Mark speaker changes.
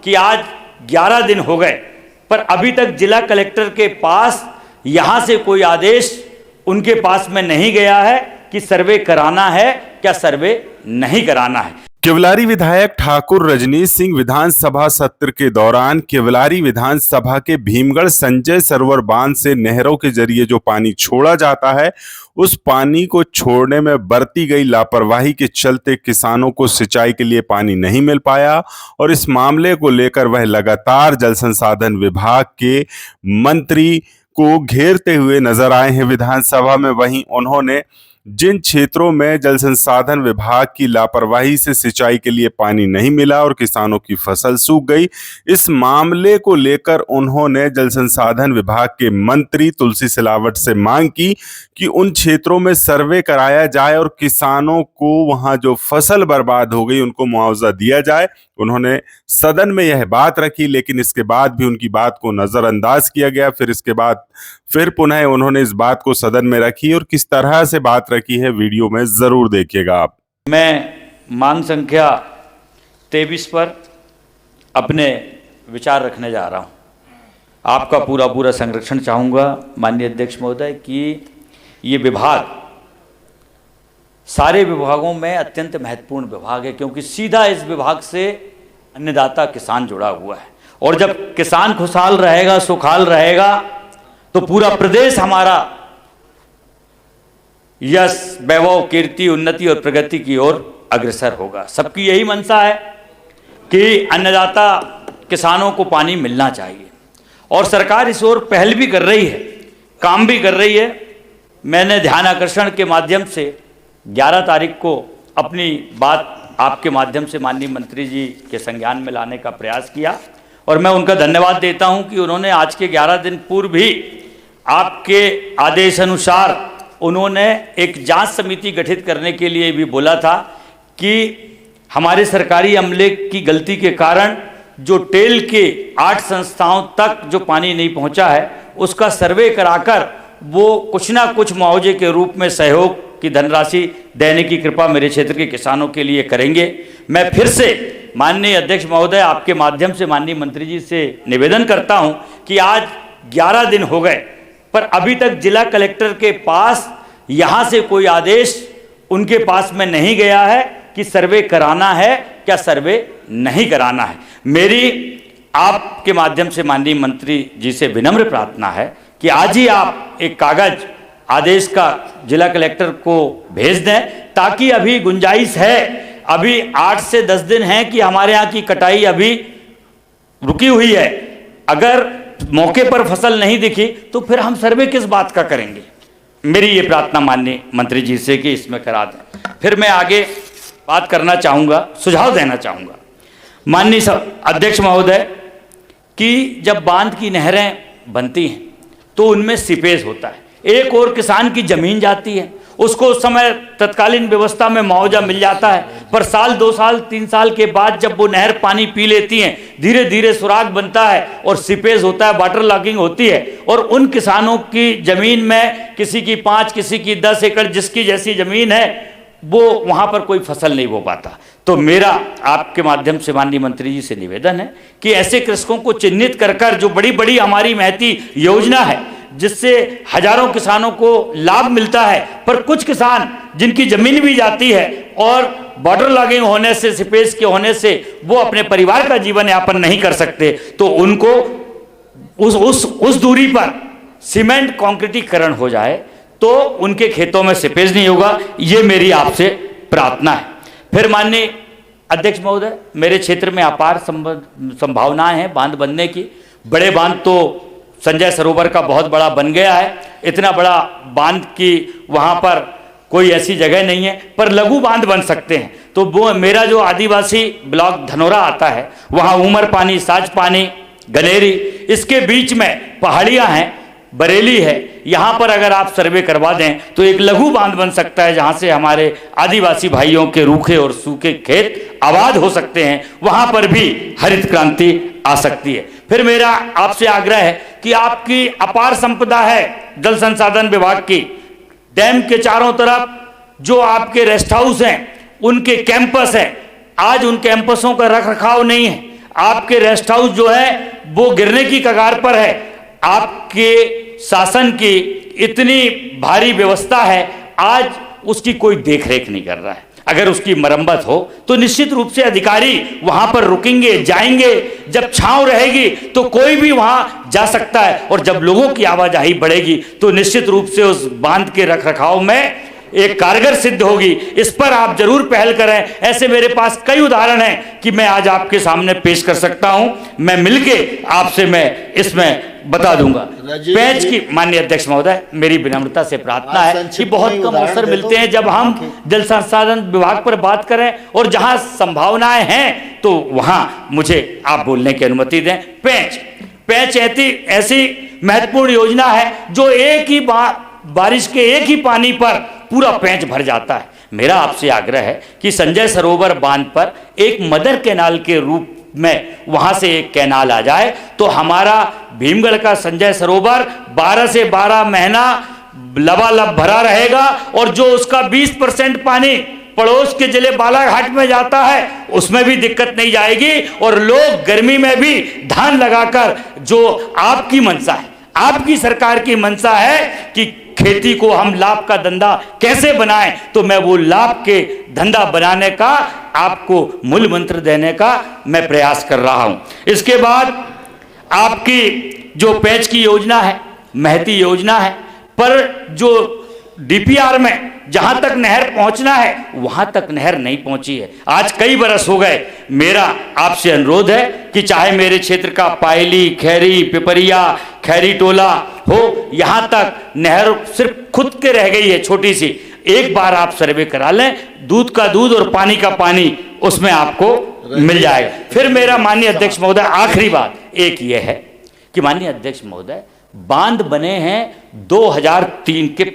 Speaker 1: कि आज 11 दिन हो गए पर अभी तक जिला कलेक्टर के पास यहां से कोई आदेश उनके पास में नहीं गया है कि सर्वे कराना है क्या सर्वे नहीं कराना है।
Speaker 2: केवलारी विधायक ठाकुर रजनीश सिंह विधानसभा सत्र के दौरान केवलारी विधानसभा के भीमगढ़ संजय सरोवर बांध से नहरों के जरिए जो पानी छोड़ा जाता है, उस पानी को छोड़ने में बरती गई लापरवाही के चलते किसानों को सिंचाई के लिए पानी नहीं मिल पाया और इस मामले को लेकर वह लगातार जल संसाधन विभाग के मंत्री को घेरते हुए नजर आए हैं विधानसभा में। वहीं उन्होंने जिन क्षेत्रों में जल संसाधन विभाग की लापरवाही से सिंचाई के लिए पानी नहीं मिला और किसानों की फसल सूख गई, इस मामले को लेकर उन्होंने जल संसाधन विभाग के मंत्री तुलसी सिलावट से मांग की कि उन क्षेत्रों में सर्वे कराया जाए और किसानों को वहां जो फसल बर्बाद हो गई उनको मुआवजा दिया जाए। उन्होंने सदन में यह बात रखी, लेकिन इसके बाद भी उनकी बात को नजरअंदाज किया गया। फिर इसके बाद फिर पुनः उन्होंने इस बात को सदन में रखी और किस तरह से बात रखी है वीडियो में जरूर देखिएगा आप।
Speaker 1: मैं मांग संख्या 23 पर अपने विचार रखने जा रहा हूं। आपका पूरा संरक्षण चाहूंगा माननीय अध्यक्ष महोदय कि ये विभाग सारे विभागों में अत्यंत महत्वपूर्ण विभाग है, क्योंकि सीधा इस विभाग से अन्नदाता किसान जुड़ा हुआ है और जब किसान खुशहाल रहेगा, सुखहाल रहेगा तो पूरा प्रदेश हमारा यश, वैभव, कीर्ति, उन्नति और प्रगति की ओर अग्रसर होगा। सबकी यही मंशा है कि अन्नदाता किसानों को पानी मिलना चाहिए और सरकार इस ओर पहल भी कर रही है, काम भी कर रही है। मैंने ध्यान आकर्षण के माध्यम से 11 तारीख को अपनी बात आपके माध्यम से माननीय मंत्री जी के संज्ञान में लाने का प्रयास किया और मैं उनका धन्यवाद देता हूं कि उन्होंने आज के 11 दिन पूर्व भी आपके आदेश अनुसार उन्होंने एक जांच समिति गठित करने के लिए भी बोला था कि हमारे सरकारी अमले की गलती के कारण जो टेल के 8 संस्थाओं तक जो पानी नहीं पहुंचा है उसका सर्वे कराकर वो कुछ ना कुछ मुआवजे के रूप में सहयोग की धनराशि देने की कृपा मेरे क्षेत्र के किसानों के लिए करेंगे। मैं फिर से माननीय अध्यक्ष महोदय आपके माध्यम से माननीय मंत्री जी से निवेदन करता हूं कि आज 11 दिन हो गए पर अभी तक जिला कलेक्टर के पास यहां से कोई आदेश उनके पास में नहीं गया है कि सर्वे कराना है क्या सर्वे नहीं कराना है। मेरी आपके माध्यम से माननीय मंत्री जी से विनम्र प्रार्थना है कि आज ही आप एक कागज आदेश का जिला कलेक्टर को भेज दें, ताकि अभी गुंजाइश है, अभी 8 से 10 दिन हैं कि हमारे यहाँ की कटाई अभी रुकी हुई है। अगर मौके पर फसल नहीं दिखी तो फिर हम सर्वे किस बात का करेंगे। मेरी ये प्रार्थना माननीय मंत्री जी से कि इसमें करा दें। फिर मैं आगे बात करना चाहूँगा, सुझाव देना चाहूँगा माननीय अध्यक्ष महोदय कि जब बांध की नहरें बनती हैं तो उनमें सीपेज होता है, एक और किसान की जमीन जाती है, उसको उस समय तत्कालीन व्यवस्था में मुआवजा मिल जाता है, पर साल 2 साल 3 साल के बाद जब वो नहर पानी पी लेती हैं धीरे धीरे सुराग बनता है और सीपेज होता है, वाटर लॉगिंग होती है और उन किसानों की जमीन में किसी की 5 किसी की 10 एकड़ जिसकी जैसी जमीन है वो वहां पर कोई फसल नहीं बो पाता। तो मेरा आपके माध्यम से माननीय मंत्री जी से निवेदन है कि ऐसे कृषकों को चिन्हित कर कर जो बड़ी बड़ी हमारी महती योजना है जिससे हजारों किसानों को लाभ मिलता है, पर कुछ किसान जिनकी जमीन भी जाती है और बॉर्डर लॉगिंग होने से, सीपेज के होने से वो अपने परिवार का जीवन यापन नहीं कर सकते, तो उनको उस दूरी पर सीमेंट कंक्रीटीकरण हो जाए तो उनके खेतों में सीपेज नहीं होगा। ये मेरी आपसे प्रार्थना है। फिर माननीय अध्यक्ष महोदय, मेरे क्षेत्र में अपार संभावनाएं हैं बांध बनने की। बड़े बांध तो संजय सरोवर का बहुत बड़ा बन गया है, इतना बड़ा बांध की वहाँ पर कोई ऐसी जगह नहीं है, पर लघु बांध बन सकते हैं। तो वो मेरा जो आदिवासी ब्लॉक धनोरा आता है वहाँ उमर पानी, साज पानी, गलेरी, इसके बीच में पहाड़ियाँ हैं, बरेली है, यहाँ पर अगर आप सर्वे करवा दें तो एक लघु बांध बन सकता है जहाँ से हमारे आदिवासी भाइयों के रूखे और सूखे खेत आबाद हो सकते हैं, वहाँ पर भी हरित क्रांति आ सकती है। फिर मेरा आपसे आग्रह है कि आपकी अपार संपदा है जल संसाधन विभाग की, डैम के चारों तरफ जो आपके रेस्ट हाउस हैं, उनके कैंपस हैं, आज उन कैंपसों का रख रखाव नहीं है। आपके रेस्ट हाउस जो है वो गिरने की कगार पर है। आपके शासन की इतनी भारी व्यवस्था है, आज उसकी कोई देखरेख नहीं कर रहा है। अगर उसकी मरम्मत हो तो निश्चित रूप से अधिकारी वहां पर रुकेंगे, जाएंगे। जब छांव रहेगी तो कोई भी वहां जा सकता है, और जब लोगों की आवाजाही बढ़ेगी तो निश्चित रूप से उस बांध के रखरखाव में एक कारगर सिद्ध होगी। इस पर आप जरूर पहल करें। ऐसे मेरे पास कई उदाहरण हैं कि मैं आज आपके सामने पेश कर सकता हूं। मैं मिलके आपसे मैं इसमें बता दूंगा। पेंच की माननीय अध्यक्ष महोदय, मेरी विनम्रता से प्रार्थना है कि बहुत कम अवसर मिलते हैं जब हम जल संसाधन विभाग पर बात करें, और जहां संभावनाएं हैं तो वहां मुझे आप बोलने की अनुमति दें। पेंच ऐसी महत्वपूर्ण योजना है जो एक ही बारिश के एक ही पानी पर पूरा पेंच भर जाता है। मेरा आपसे आग्रह है कि संजय सरोवर बांध पर एक मदर कैनाल के रूप में वहां से एक कैनाल आ जाए तो हमारा भीमगढ़ का संजय सरोवर 12 से 12 महीना लबालब भरा रहेगा, और जो उसका 20% पानी पड़ोस के जिले बालाघाट में जाता है उसमें भी दिक्कत नहीं जाएगी, और लोग गर्मी में भी धान लगाकर, जो आपकी मंशा है, आपकी सरकार की मंशा है कि खेती को हम लाभ का धंधा कैसे बनाएं, तो मैं वो लाभ के धंधा बनाने का आपको मूल मंत्र देने का मैं प्रयास कर रहा हूं। इसके बाद आपकी जो पेंच की योजना है, महती योजना है, पर जो डीपीआर में जहां तक नहर पहुंचना है वहां तक नहर नहीं पहुंची है। आज कई बरस हो गए। मेरा आपसे अनुरोध है कि चाहे मेरे क्षेत्र का पायली, खैरी, पिपरिया, खैरी टोला हो, यहां तक नहर सिर्फ खुद के रह गई है छोटी सी। एक बार आप सर्वे करा लें, दूध का दूध और पानी का पानी उसमें आपको मिल जाएगा। फिर मेरा माननीय अध्यक्ष महोदय आखिरी बात एक ये है कि माननीय अध्यक्ष महोदय, बांध बने हैं 2003 के